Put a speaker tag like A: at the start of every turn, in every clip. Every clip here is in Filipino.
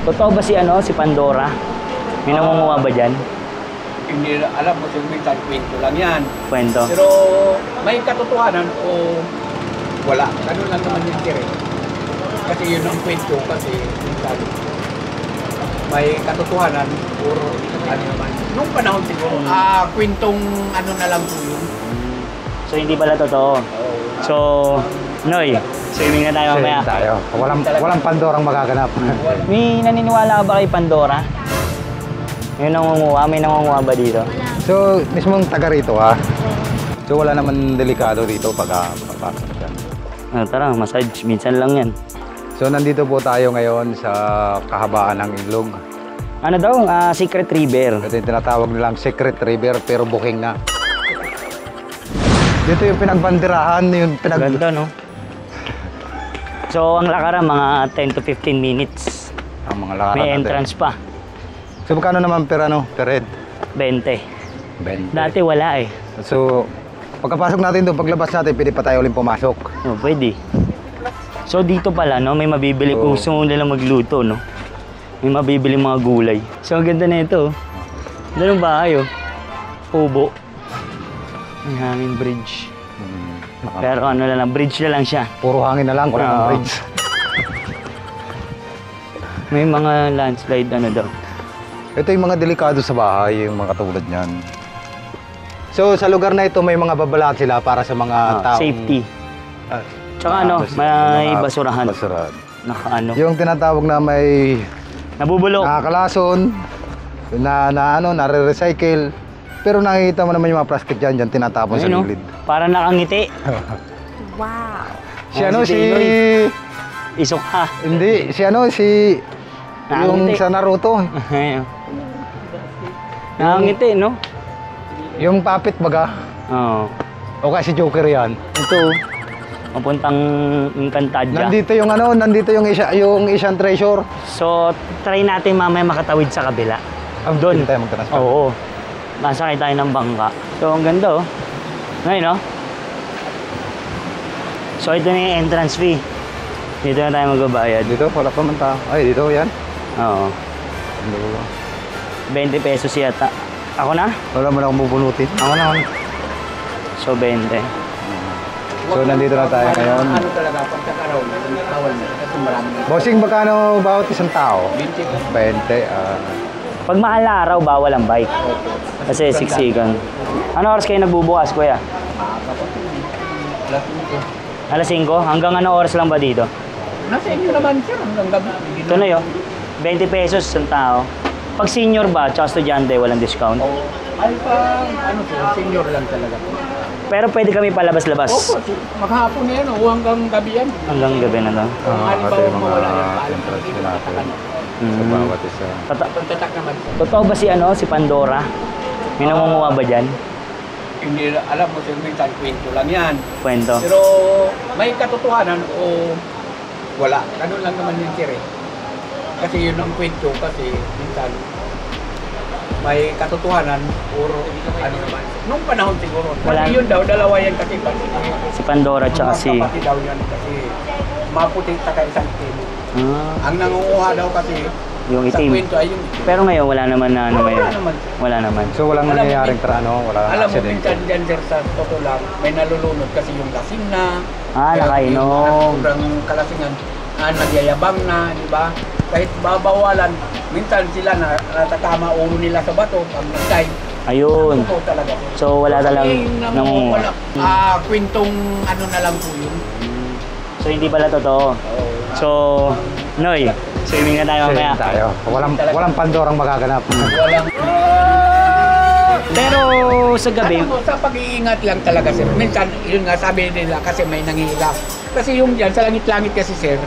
A: Totoo ba si Pandora? May nangunguha ba dyan?
B: Hindi alam ko kung minsan kwento lang yan.
A: Kwento?
B: Pero may katotohanan o wala. Ganun lang naman yung tire. Kasi yun ang kwento kasi minsan may katotohanan o ano naman. Nung panahon siguro, kwentong ano na lang po yun.
A: So hindi pala totoo? So, Noy, swimming na tayo mamaya.
C: Tayo. Walang Pandorang magaganap.
A: May naniniwala ka ba kay Pandora? May nangunguha ba dito?
C: So, mismong taga rito ha. So, wala naman delikado dito pag papasok dyan.
A: Tara, massage. Minsan lang yan.
C: So, nandito po tayo ngayon sa kahabaan ng ilog.
A: Ano daw? Secret River.
C: Ito yung tinatawag nilang Secret River pero booking na. Dito yung pinagbandirahan, yung
A: Ganda, no? So, ang lakaran, mga 10 to 15 minutes.
C: Ang mga lakaran
A: May entrance pa.
C: So, magkano naman per head?
A: 20.
C: 20.
A: Dati wala eh.
C: So, pagkapasok natin doon, paglabas natin, pwede pa tayo ulit pumasok.
A: Oh, pwede. So, dito pala, no? May mabibili kung gusto mo nila magluto, no? May mabibili mga gulay. So, ang ganda na ito. Ganda ng bahay, oh. Pubo. May hangin bridge. Pero ano na lang, bridge na lang siya.
C: Puro hangin na lang, walang bridge.
A: May mga landslide ano daw.
C: Ito yung mga delikado sa bahay, yung mga katulad niyan. So sa lugar na ito may mga babalaan sila para sa mga taong...
A: Safety. Tsaka ano, may basurahan.
C: Basurahan.
A: Nakaano.
C: Yung tinatawag na may...
A: Nabubulok.
C: Nakakalason, nare-recycle. Pero nakikita mo naman yung mga plastic dyan, tinatapon sa gilid.
A: Para nakangiti.
D: Wow.
C: Si
A: Isok
C: Hindi, si yung sa Naruto.
A: Nakangiti, no?
C: Yung puppet baga.
A: Oo.
C: O kasi Joker yan.
A: Ito, papuntang Encantadia.
C: Nandito yung Asian Treasure.
A: So, try natin mamaya makatawid sa kabila. Doon.
C: Tayo magtransfer.
A: Oo. Masakay tayo ng bangka. So, ang ganda, oh. Ngayon, no? So, ito na yung entrance fee. Dito na tayo magbabayad.
C: Dito, wala pa man tao. Ay, dito, yan.
A: Oo. 20 pesos yata. Ako na?
C: Wala mo na akong bubunutin. Ako na.
A: So, 20.
C: So, nandito na tayo ngayon.
B: Ano talaga, pagkakaraw na, bawal na. Kasi marami na.
C: Bossing, magkano bawat isang tao?
B: 20.
C: 20.
A: Pag mahal na araw, bawal ang bike. Kasi siksikan. Ano oras kayo nagbubukas, kuya? Alas 5? Hanggang ano oras lang ba dito?
B: Nasa inyo naman sir, hanggang gabi.
A: Ito na yun. 20 pesos isang tao. Pag senior ba, tsaka estudyante, walang discount?
B: Ay pa, ano sir, senior lang talaga.
A: Pero pwede kami palabas-labas.
B: Opo, maghapon na yan, hanggang gabi yan.
A: Hanggang gabi na lang.
C: Ito yung mga entrance natin. Sa bawat isa.
B: Tatak naman.
A: Totoo ba si Pandora? May nangunguha ba dyan?
B: Hindi alam mo sir, minsan kwento lang yan.
A: Kwento?
B: Pero may katotohanan o wala. Ganun lang naman yung tire. Kasi yun ang kwento kasi minsan may katotohanan o ano naman. Nung panahon siguro.
A: Wala.
B: Kasi yun daw, dalawa yan kasi
A: Si Pandora tsaka si...
B: kapatid daw yan kasi maputi sa isang team. Ang nangunguha daw kasi
A: yung
B: sa
A: itim.
B: kwento ay yung itim.
A: Pero ngayon, wala naman na ano ngayon. Wala naman.
C: So, walang nangyayaring walang
B: Alam mo,
C: accident.
B: minsan dyan sir sa totoo lang, may nalulunod kasi yung lasing na.
A: Nakainom.
B: Sobrang kalasingan, nagyayabang na, di ba? Kahit babawalan, minsan sila natatama ulo nila sa bato, pag nag-dive.
A: Ayun.
B: Totoo talaga.
A: So, wala talagang nangunguha.
B: Kwentong ano na lang po yun.
A: So, hindi pala totoo. So, Noy, swimming na tayo mamaya.
C: Tayo. Walang Pandorang magaganap.
B: Walang...
A: Pero sa gabi...
B: Alam mo, sa pag-iingat lang talaga sir. Minsan, yun nga sabi nila kasi may nangihila. Kasi yung dyan, sa langit-langit kasi sir,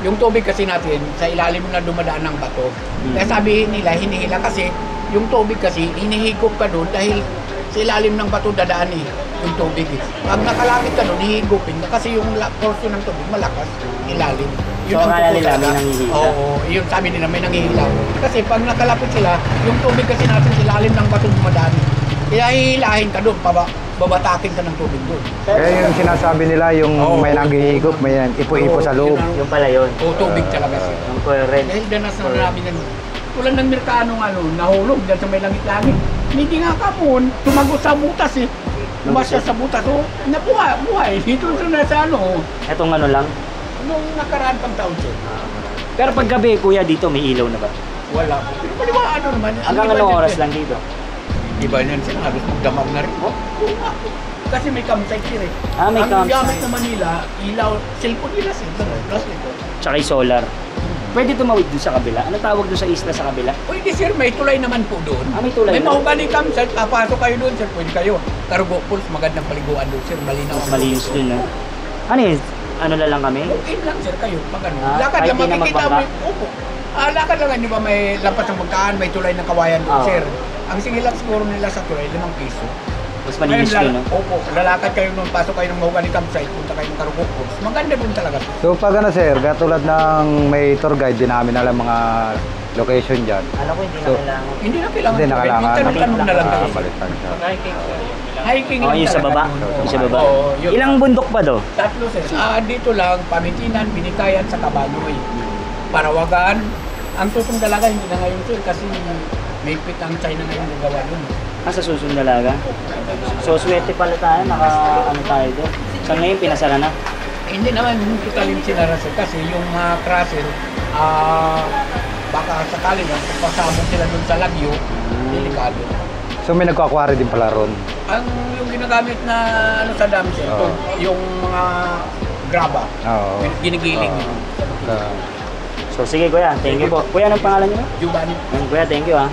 B: yung tubig kasi natin, sa ilalim na dumadaan ng bato. Kaya sabihin nila, hinihila kasi, yung tubig kasi, hinihigop ka doon dahil sa ilalim ng bato dadaan yung tubig. Pag nakalapit ka doon, hihigupin ka kasi yung portion ng tubig malakas, ilalim. Yun
A: So,
B: ang
A: akala nila
B: totoo
A: may
B: talaga.
A: nangihila?
B: Oo, yun sabi nila, may nangihila. Kasi pag nakalapit sila, yung tubig kasi natin sa ilalim ng bato dumadaan. Kaya hihilahin ka doon, babatakin ka ng tubig doon.
C: Kaya yung sinasabi nila, yung
B: Oo.
C: may naghihigop, may ipo-ipo sa loob.
A: Yung pala yun.
B: O tubig talaga sir.
A: Yung current.
B: Dahil danas na namin yan. Tulad ng Mercanong nahulog dyan sa may langit-langit. Hindi nga kamon, tumagot sa butas eh. Lumasya sa butas, so buhay. Dito sa
A: Etong ano lang.
B: nung nakaraan pang taon sir.
A: Pero pag gabi, kuya, dito may ilaw na ba?
B: Wala. Pero paliwa naman. ang
A: Hanggang
B: iba
A: anong
B: dyan,
A: oras
B: sir,
A: lang dito?
B: Iba niyan sir, halos magdamag na rin. Kasi may campsite sir eh.
A: May
B: Ang
A: campsite.
B: gamit na Manila, ilaw, cellphone nila sir. Plus ito.
A: Tsaka yung solar. Pwede tumawid doon sa kabila. Ano tawag doon sa isla sa kabila?
B: Pwede sir, may tulay naman po doon.
A: May tulay
B: May
A: na?
B: mahugani campsite, papasok kayo doon sir, pwede kayo. Cargo pools, magandang paliguan doon sir, malinaw.
A: Malinis doon, no? Ano yun? Ano na lang kami?
B: Okay lang sir kayo, pag ano.
A: kahit
B: Lakad lang,
A: di na
B: makikita mo.
A: magbangka?
B: Opo. Lakad lang, di ba may lampas ng magkaan, may tulay ng kawayan doon
A: Oo.
B: sir. Ang singil lang siguro nila sa tulay, 5 piso.
A: Mas malinis doon, no?
B: Opo, lalakad kayo nung pasok kayo ng mahugani campsite, punta kayo ng Cargo pools. Maganda doon talaga.
C: So pag ano sir, katulad ng may tour guide, din namin alam mga location dyan.
A: Alam ko hindi na
C: So,
A: kailangan.
B: Hindi na kailangan.
C: Hindi na kailangan.
B: Magtanong-tanong na lang kayo.
C: Balitan siya.
B: Hiking
A: Oh,
B: lang
A: yung sa
B: talaga
A: baba?
B: doon.
A: Yung sa baba?
B: Oo, yun.
A: Ilang bundok pa do?
B: Tatlo sir. Dito lang, Pamitinan, Binikayan, sa Kabanoy. Parawagan. Ang tutong dalaga hindi na ngayon sir kasi may pit ang China ngayon nagawa yun.
A: Sa susunod dalaga? So, swerte pala tayo. Ano tayo doon? Sa ngayon, pinasara na.
B: Hindi naman totalin sinara sir kasi yung mga crusher, baka sakali lang, pasabog sila doon sa lagyo, delikado.
C: So may nagkakwari din pala ron.
B: Yung ginagamit na sa dam sir,
C: Oo.
B: yung mga graba,
C: Oo.
B: ginigiling
C: Oo.
B: yun.
A: So, sige kuya. Thank you po. Kuya, anong pangalan niyo?
B: Giovanni.
A: Kuya, thank you ha.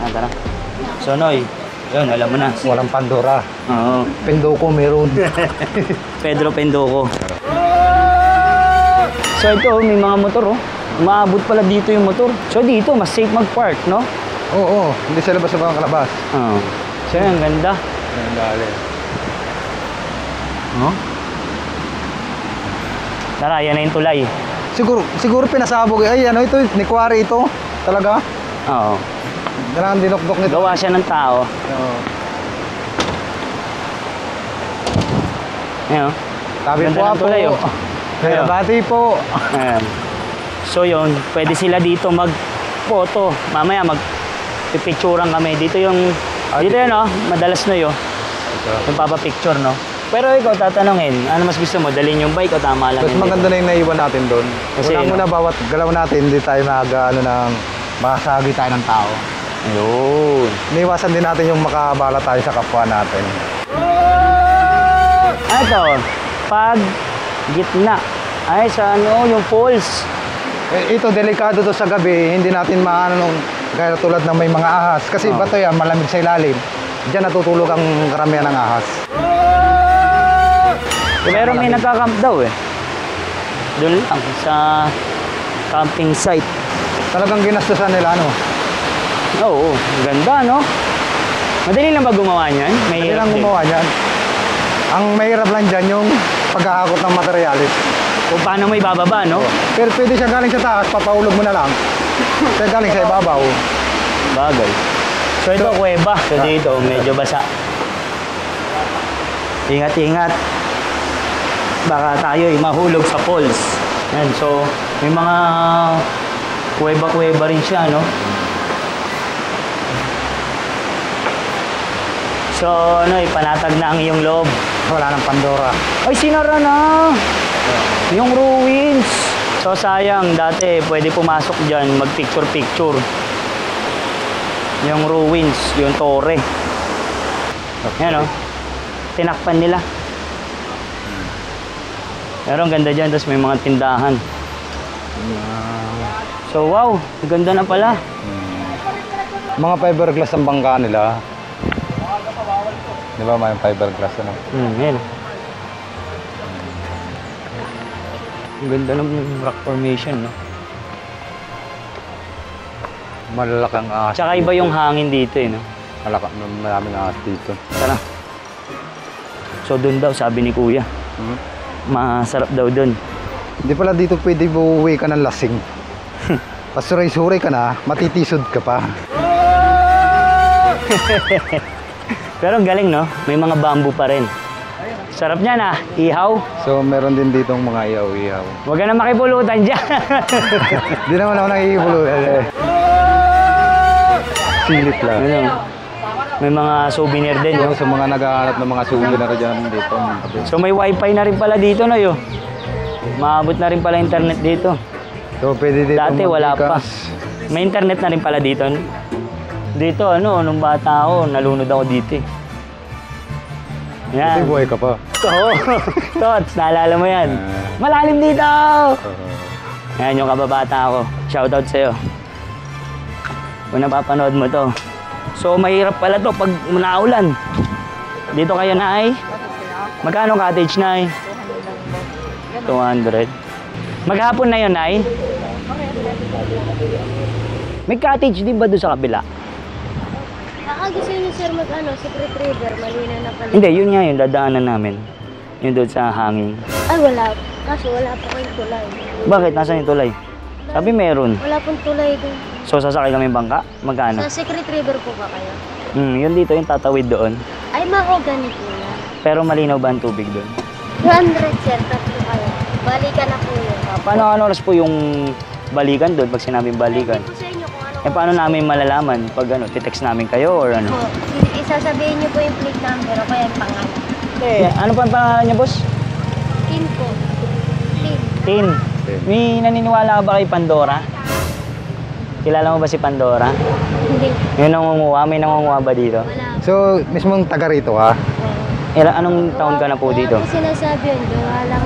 A: Tara. So, Noy. Yun, alam mo na.
C: Walang Pandora.
A: Oo.
C: Pendoko meron.
A: Pedro Pendoco. So, ito, may mga motor, oh. Umaabot pala dito yung motor. So, dito, mas safe mag-park, no?
C: Oo, hindi sa labas sa mga kalabas.
A: Oo. So, ang ganda.
C: Ang dali.
A: Oh. Tara, yan na yung tulay.
C: Siguro pinasabog. Ay, ano ito? Nikwari ito. Talaga?
A: Oo.
C: Kailangan dinokdok nito.
A: Gawa siya ng tao.
C: Oo.
A: Ayan, oh.
C: Sabi
A: Ganda
C: po
A: ng tulay, oh.
C: Kaya bati po.
A: Ayan. So yun, pwede sila dito mag-photo. Mamaya mag-picturean kami. Dito yung, dito yun oh, madalas na yun. Yung papapicture, no? Pero ikaw tatanungin, ano mas gusto mo? Dalhin yung bike o tama lang?
C: Mas
A: yun
C: maganda
A: dito?
C: na yung naiwan natin doon.
A: Kasi,
C: Kasi
A: no?
C: muna bawat galaw natin, hindi tayo makasagi tayo ng tao.
A: Ayun.
C: Iniwasan din natin yung makabala tayo sa kapwa natin.
A: Ito, pag gitna. Ay, sa ano, yung falls.
C: Ito, delikado to sa gabi. Hindi natin maano kaya tulad ng may mga ahas. Kasi bato yan, malamig sa ilalim. Diyan natutulog ang karamihan ng ahas.
A: Pero may nagka-camp daw eh. Doon lang, sa camping site.
C: Talagang ginastusan nila, ano?
A: Oo, ganda, no? Madali lang ba gumawa niyan?
C: Hindi
A: Mahirap
C: lang
A: din.
C: gumawa dyan. Ang mahirap lang dyan yung paghahakot ng materialis.
A: Kung paano mo ibababa, no?
C: Pero pwede siya galing sa taas, papaulog mo na lang. Siya galing sa ibabaw.
A: Bagay. So ito, kuweba. So dito, medyo basa. Ingat-ingat. Baka tayo mahulog sa falls. Yan, so may mga kuweba-kuweba rin siya, no? So, ano, ipanatag na ang iyong loob.
C: Wala ng Pandora.
A: Ay, sinara na! Yung ruins. So, sayang. Dati, pwede pumasok dyan, mag-picture-picture. Yung ruins, yung tore. Yan, o. Tinakpan nila. Pero ang ganda dyan, tapos may mga tindahan. So, wow. Ganda na pala.
C: Mga fiberglass ang bangka nila. Di ba may fiberglass ano?
A: Yan. Ang ganda ng rock formation, no?
C: Malalakang ahas.
A: Tsaka iba yung hangin dito, eh, no?
C: Maraming ahas dito.
A: Tara. So, dun daw, sabi ni Kuya. Masarap daw dun.
C: Hindi pala dito pwede buuwi ka ng lasing. Pasuray-suray ka na, matitisod ka pa.
A: Pero ang galing, no? May mga bamboo pa rin. Sarap niyan, ah. Ihaw.
C: So, meron din ditong mga ihaw-ihaw.
A: Huwag ka na makipulutan dyan.
C: Di naman ako nakikipulutan. Silip lang.
A: Ano? May mga souvenir din, no?
C: Yung sa mga naghahanap ng mga souvenir dyan dito.
A: So may wifi na rin pala dito, no? Yo? Maabot na rin pala internet dito.
C: So, pwede dito
A: Dati wala pa.
C: mag-Gcash.
A: May internet na rin pala dito. No? Dito, ano, nung bata ako, nalunod ako dito eh.
C: Ito
A: Yan.
C: buhay ka pa.
A: Oo. Tots, naalala mo yan. Malalim dito! Yan yung kababata ako. Shoutout sa'yo. Kung napapanood mo to. So, mahirap pala to pag naulan. Dito kayo, Nay. Magkano cottage, Nay? 200. Maghapon na yun, Nay? May cottage din ba doon sa kabila?
E: Baka gusto niyo sir mag-ano, secret river, malina na pala.
A: Hindi, yun nga yun, dadaanan namin. Yun doon sa hanging.
E: Ay wala, kaso wala pa kayong tulay.
A: Bakit? Nasaan yung tulay? Sabi meron.
E: Wala pong tulay dun.
A: So, sasakay kami bangka? Magkano?
E: Sa secret river po ba kayo?
A: Yun dito, yung tatawid doon.
E: Ay mahogany po yan.
A: Pero malinaw ba ang tubig doon?
E: 200 sir, tatlo kayo. Balikan na po yun.
A: Paano ano oras po yung balikan doon pag sinabing balikan?
E: Hindi po sa inyo kung ano.
A: Eh, paano namin malalaman? Pag ano, titext namin kayo or ano?
E: Po, isasabihin niyo po yung plate number o kaya yung pangalan.
A: Eh, ano pa ang pangalan niya, boss?
E: Tin po. Tin.
A: Tin. May naniniwala ka ba kay Pandora? Kilala mo ba si Pandora?
E: Hindi.
A: Yung nangunguha, may nangunguha ba dito?
E: Wala.
C: So, mismong taga rito ka?
A: Anong taon ka na po dito?
E: Wala po sinasabi yun, gawa lang.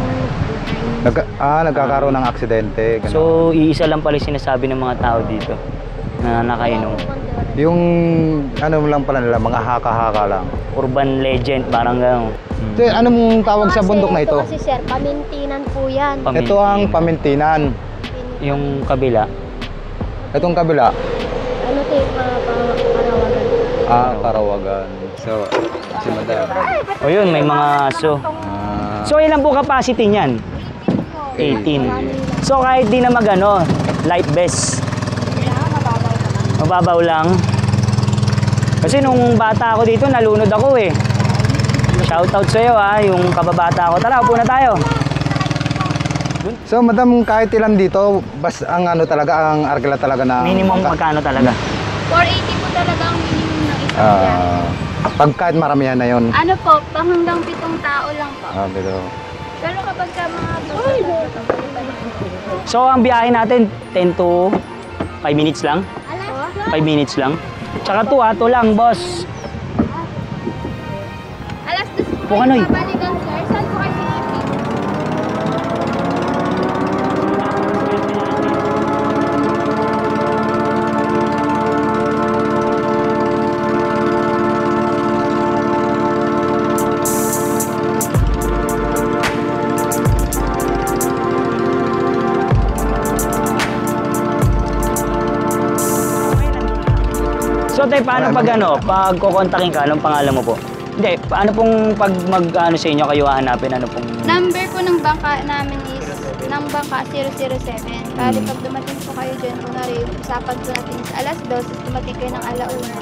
C: Nagkakaroon ng aksidente. Ganun.
A: So, iisa lang pala yung sinasabi ng mga tao dito na nakainom.
C: Yung ano lang pala nila, mga haka-haka lang.
A: Urban legend, parang gano'n.
C: So, anong tawag sa bundok na ito?
E: Kasi sir, pamintinan po yan.
C: Ito ang Pamintinan.
A: Yung kabila.
C: Itong kabila,
E: Ano ito yung parawagan?
C: Karawagan. So, si Madam.
A: O yun, may mga aso. So, ilan po capacity niyan? 18. So, kahit di na magano, light vest. Mababaw lang. Kasi nung bata ako dito, nalunod ako eh. Shoutout sa'yo ha, yung kababata ako. Tara, upo na tayo.
C: So, Madam, kahit ilan dito, bas ang ano talaga, ang arkila talaga na...
A: Minimum magkano talaga?
E: 480 po talaga ang minimum ng isang biyahe.
C: Pag kahit maramihan na yun.
E: Ano po, pang hanggang 7 tao lang po.
C: Dito.
E: Pero kapag ka mga
A: So, ang biyahe natin, 10 to 5 minutes lang? 5 minutes lang? Tsaka 2 lang, boss.
E: Alas 2 po
A: Pukanoy.
E: babalikan, sir. Saan po kayo sinipin?
A: So, tay, paano pag ano, pag kukontakin ka, anong pangalan mo po? Hindi, paano pong pag mag-ano sa inyo kayo hahanapin, ano pong...
F: Number po ng bangka namin is ng bangka 007. Bali pag dumating po kayo dyan, kunwari, usapan po natin sa alas 2, dumating kayo ng alauna.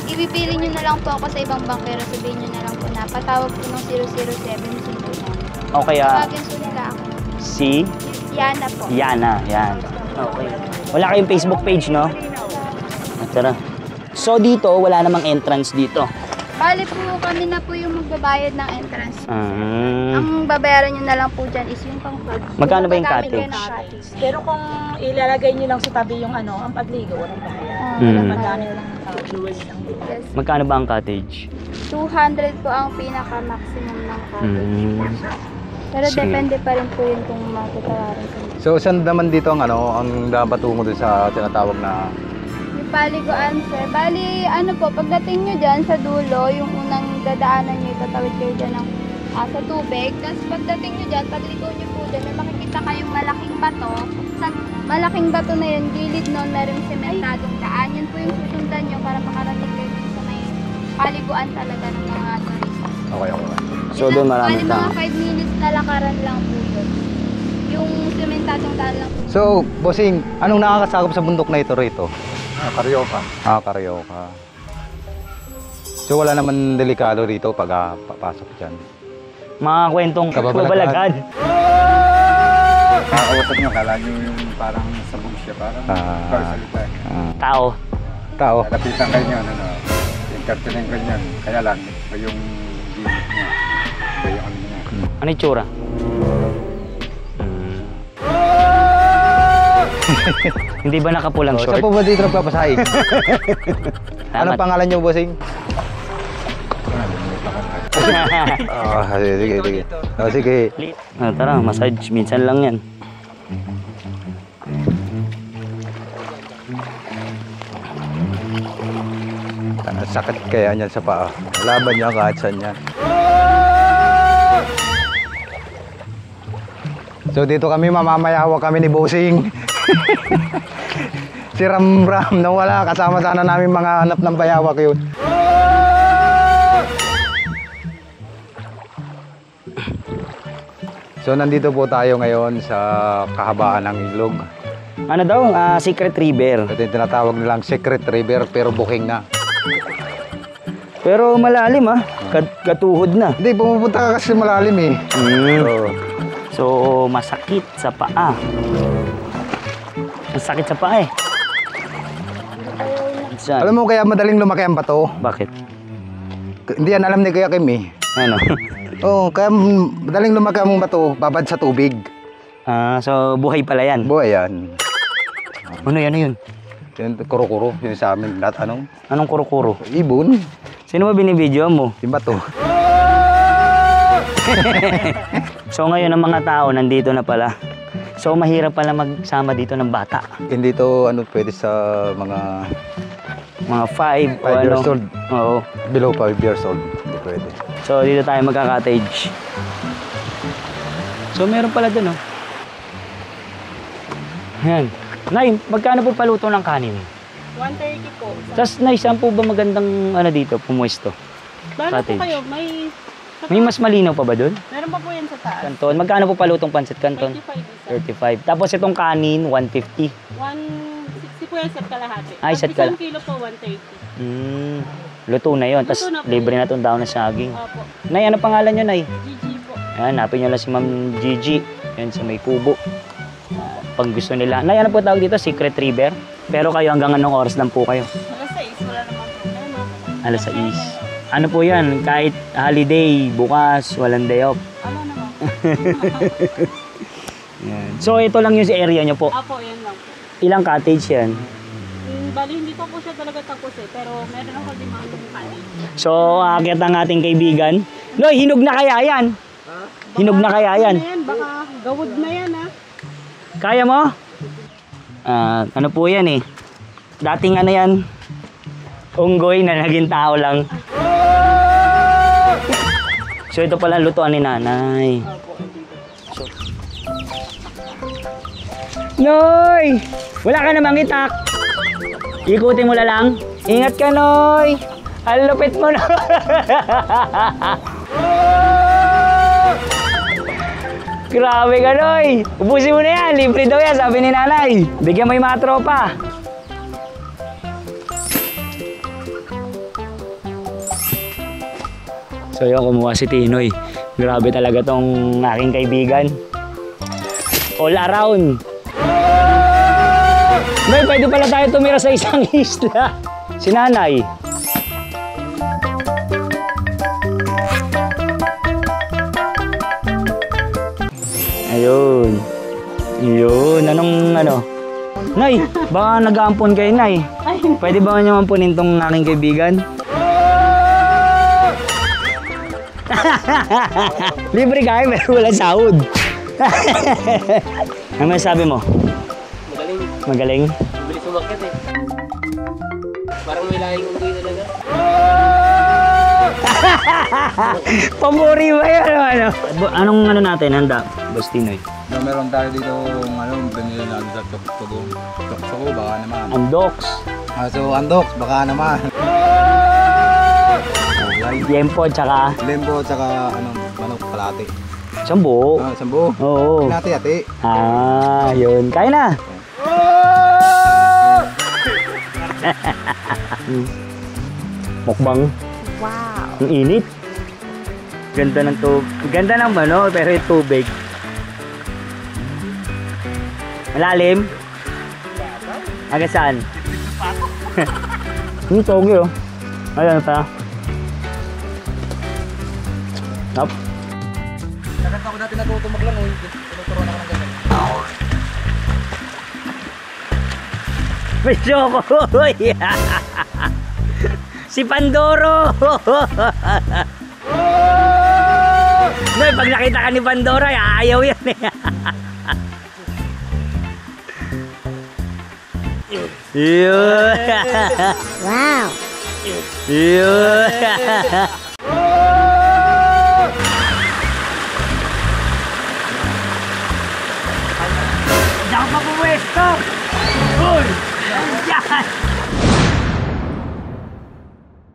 F: Ibipili nyo na lang po ako sa ibang bankero, sabihin nyo na lang po na patawag po ng 007 sino na.
A: O kaya,
F: Tawagin po nila ako.
A: si
F: Yana po.
A: Yana, yan. Okay. Wala kayong Facebook page, no? Tara. So, dito, wala namang entrance dito.
F: Bali po kami na po yung magbabayad ng entrance.
A: Ah.
F: Ang babayaran nyo na lang po dyan is yung pang-plug.
A: Magkano ba yung
F: Gagamit kayo
A: cottage?
F: ng cottage.
G: Pero kung ilalagay nyo lang sa tabi yung ano, ang pagligo, walang bayad. Magamit lang ng cottage.
F: Yes.
A: Magkano ba ang cottage?
F: 200 po ang pinaka-maximum ng cottage. Pero
C: Sige.
F: depende pa rin po yun kung matutawaran sa inyo.
C: So, saan naman dito ang ano, ang dapat tungo dun sa tinatawag na...
F: Yung paliguan, sir. Bali, ano po, pagdating nyo dyan sa dulo, yung unang dadaanan nyo, itatawid kayo dyan ng, sa tubig. Tapos pagdating nyo dyan, pagligo nyo po dyan, may makikita kayong malaking bato. Sa malaking bato na yun, gilid nun, merong sementadong daan. Yun po yung susundan nyo para makarating kayo dun sa may paliguan talaga ng mga turista.
C: Okay.
A: So, doon marami
F: Bali,
A: tao.
F: mga 5 minutes na lakaran lang po yun. Yung sementadong daan lang po.
C: So, bossing, anong nakakasakop sa bundok na ito rito?
H: Karyoka.
C: Karyoka. So wala naman delikado rito pag papasok dyan.
A: Mga kwentong
C: Kababalaghan.
A: kababalaghan.
H: Nakakawasan nyo, kala nyo yung parang sabog siya, parang salita.
A: Tao.
C: Tao.
H: Lapitan kayo nyo, ano, entertainin kayo nyo. Kaya lang, iba yung gimmick niya. Iba yung ano niya.
A: Ano yung tsura? Hindi ba nakapulang
C: Saan
A: short?
C: po ba dito nagpapasahe? Anong pangalan nyo, bossing? Sige. Sige.
A: Tara, massage. Minsan lang yan.
C: Sakit kaya niyan sa paa. Laban niya kahit saan yan. So dito kami mamamayawa kami ni bossing. Si Ram nawala. Kasama sana namin mga hanap ng bayawak yun. So nandito po tayo ngayon sa kahabaan ng ilog.
A: Ano daw? Secret River.
C: Ito yung tinatawag nilang Secret River pero booking na.
A: Pero malalim katuhod na.
C: Hindi, pumupunta ka kasi malalim eh.
A: So, masakit sa paa. Masakit sa paa eh. Saan?
C: Alam mo kaya madaling lumaki ang bato?
A: Bakit?
C: Hindi yan alam ni Kuya Kim eh.
A: Ano?
C: Oo, kaya madaling lumaki ang bato, babad sa tubig.
A: So buhay pala yan.
C: Buhay yan.
A: Ano yun?
C: Yun, kuro-kuro, yun sa amin.
A: Anong kuro-kuro?
C: Ibon.
A: Sino ba binibidyo mo?
C: Yung bato.
A: So ngayon ang mga tao nandito na pala. So mahirap pala magsama dito ng bata.
C: Hindi to pwede sa mga
A: 5
C: years old.
A: Oo.
C: Below 5 years old. Hindi pwede.
A: So dito tayo magka-cottage. So meron pala dun Yan. Nay, magkano po paluto ng kanin?
G: 130 po.
A: Tapos Nay, saan po ba magandang dito, pumuesto?
G: Bala po
A: Cottage.
G: kayo,
A: May mas malinaw pa ba dun?
G: meron pa po yan sa taas.
A: Kanton. Magkano po palutong pancit kanton?
G: 35 isa.
A: 35. Tapos itong kanin, 150.
G: 160 po yan sa kalahati.
A: Ay, isa't
G: Isang
A: kala-
G: kilo po, 130.
A: Luto na yun. Tapos
G: Luto na po.
A: libre na itong daon ng saging.
G: Opo.
A: Nay, ano pangalan nyo, Nay?
G: GG po.
A: Ayan, hanapin nyo lang si Ma'am Gigi. Yan sa may kubo. Pag gusto nila. Nay, ano po tawag dito? Secret River? Pero kayo hanggang anong oras lang po kayo?
G: Alas 6, wala naman po.
A: Alas 6. Ano po yan? Kahit holiday, bukas, walang day off.
G: Ano naman?
A: Yan. So, ito lang yung area nyo po.
G: Apo, yan lang po.
A: Ilang cottage yan?
G: Bali, hindi pa po siya talaga tapos pero meron ako din mga kanin.
A: So, aakyat ang ating kaibigan. Noy, hinog na kaya yan? Hinog na kaya yan?
G: Ano yan? Baka gawod na yan
A: Kaya mo? Ano po yan eh? Dating ano yan? Unggoy na naging tao lang. So ito pala lutuan ni nanay. So, Noy! Wala ka namang itak. Ikutin mo na lang. Ingat ka, Noy! Ang lupit mo na. Grabe ka, Noy! Ubusin mo na yan. Libre daw yan, sabi ni nanay. Bigyan mo yung mga tropa. So yun, kumuha si Tinoy. Grabe talaga tong aking kaibigan. All around. Noy, pwede pala tayo tumira sa isang isla. Si nanay. Ayun. Yun. Anong ano? Nay, baka nag-aampon kayo, Nay. Pwede ba niyo ampunin tong aking kaibigan? Libre kayo pero walang sahod. Ano masasabi mo?
I: Magaling.
A: Magaling?
I: Mabilis umakyat eh. Parang may lahing unggoy talaga.
A: Pamburi ba yun? Ano? Anong ano natin? Handa? Bastinoy.
H: So, meron tayo dito binili na sa Tuktuko, baka naman.
A: Andoks.
C: So Andox, baka naman.
A: Yempo, tsaka
C: Lembo, tsaka manok palate.
A: sambo.
C: Sambo.
A: Oo.
C: Hati-hati.
A: Yun. Kaya na. Mukbang.
D: Wow.
A: Ang init. Ganda ng tubig. Ganda ng ano, pero yung tubig. Malalim? Hanggang saan? Yung togi oh. Ayan pa. Hop.
C: Nakanta ko natin natuto maglangoy. Tinuturuan ako ng ganyan.
A: May chokoy! Si Pandoro! Noy, pag nakita ka ni Pandora, ayaw yan eh. Yun!
E: Wow!
A: Yun! Diyan ka pa pumwesto! Uy! Yan!